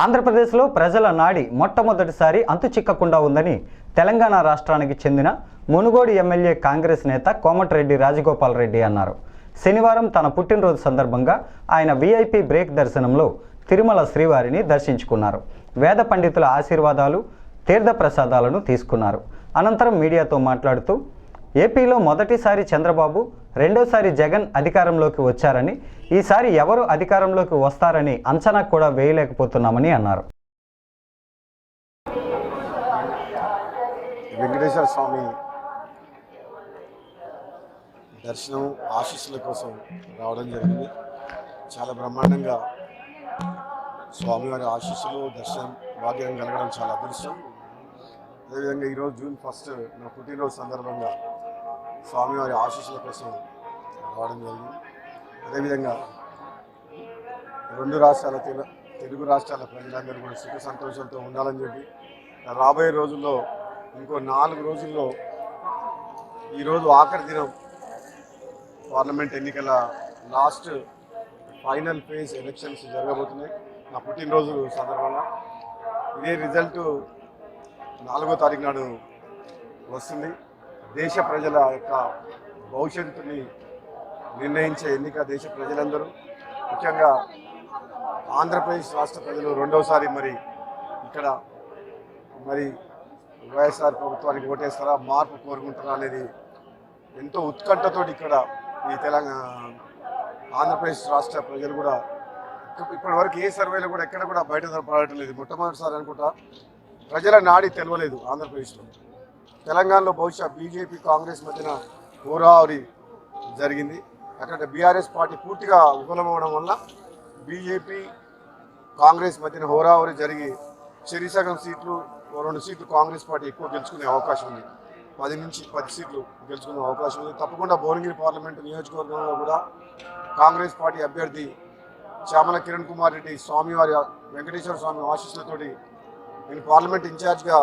ఆంధ్రప్రదేశ్లో ప్రజల నాడి మొట్టమొదటిసారి అంతుచిక్కకుండా ఉందని తెలంగాణ రాష్ట్రానికి చెందిన మునుగోడు ఎమ్మెల్యే కాంగ్రెస్ నేత కోమటిరెడ్డి రాజగోపాల్ రెడ్డి అన్నారు. శనివారం తన పుట్టినరోజు సందర్భంగా ఆయన వీఐపీ బ్రేక్ దర్శనంలో తిరుమల శ్రీవారిని దర్శించుకున్నారు. వేద పండితుల ఆశీర్వాదాలు, తీర్థ ప్రసాదాలను తీసుకున్నారు. అనంతరం మీడియాతో మాట్లాడుతూ ఏపీలో మొదటిసారి చంద్రబాబు, రెండోసారి జగన్ అధికారంలోకి వచ్చారని, ఈసారి ఎవరు అధికారంలోకి వస్తారని అంచనా కూడా వేయలేకపోతున్నామని అన్నారు. వెంకటేశ్వర స్వామి దర్శనం ఆశీస్సుల కోసం రావడం జరిగింది. చాలా బ్రహ్మాండంగా స్వామివారి ఆశీస్సులు దర్శనం భాగ్యం కలగడం చాలా అదృష్టం. అదేవిధంగా ఈరోజు జూన్ 1 నా పుట్టినరోజు సందర్భంగా స్వామివారి ఆశీస్సుల కోసం రావడం జరిగింది. అదేవిధంగా రెండు రాష్ట్రాల తెలుగు రాష్ట్రాల ప్రజలందరూ కూడా సుఖ సంతోషంతో ఉండాలని చెప్పి రాబోయే రోజుల్లో ఇంకో 4 రోజుల్లో ఈరోజు ఆఖరి దినం పార్లమెంట్ ఎన్నికల లాస్ట్ ఫైనల్ ఫేజ్ ఎలక్షన్స్ జరగబోతున్నాయి. నా పుట్టినరోజు సందర్భంగా ఇదే రిజల్ట్ 4వ తారీఖు నాడు వస్తుంది. దేశ ప్రజల యొక్క భవిష్యత్తుని నిర్ణయించే ఎన్నిక దేశ ప్రజలందరూ, ముఖ్యంగా ఆంధ్రప్రదేశ్ రాష్ట్ర ప్రజలు రెండవసారి ఇక్కడ వైఎస్ఆర్ ప్రభుత్వానికి ఓటేస్తారా, మార్పు కోరుకుంటారా అనేది ఎంతో ఉత్కంఠతో ఇక్కడ ఈ ఆంధ్రప్రదేశ్ రాష్ట్ర ప్రజలు కూడా ఇప్పటి వరకు ఏ సర్వేలో కూడా ఎక్కడ కూడా బయట పడటం లేదు. మొట్టమొదటిసారి అనుకుంటా ప్రజల నాడి తెలవలేదు ఆంధ్రప్రదేశ్లో. తెలంగాణలో బహుశా బీజేపీ కాంగ్రెస్ మధ్యన హోరాహోరీ జరిగింది. అక్కడ బీఆర్ఎస్ పార్టీ పూర్తిగా విఫలమవడం వల్ల బీజేపీ కాంగ్రెస్ మధ్యన హోరాహోరీ జరిగి చెరిసగం సీట్లు, 2 సీట్లు కాంగ్రెస్ పార్టీ ఎక్కువ గెలుచుకునే అవకాశం ఉంది. 10 నుంచి 10 సీట్లు గెలుచుకునే అవకాశం ఉంది. తప్పకుండా భువనగిరి పార్లమెంటు నియోజకవర్గంలో కూడా కాంగ్రెస్ పార్టీ అభ్యర్థి చామల కిరణ్ కుమార్ రెడ్డి స్వామివారి వెంకటేశ్వర స్వామి ఆశీస్సులతోటి నేను పార్లమెంట్ ఇన్ఛార్జ్గా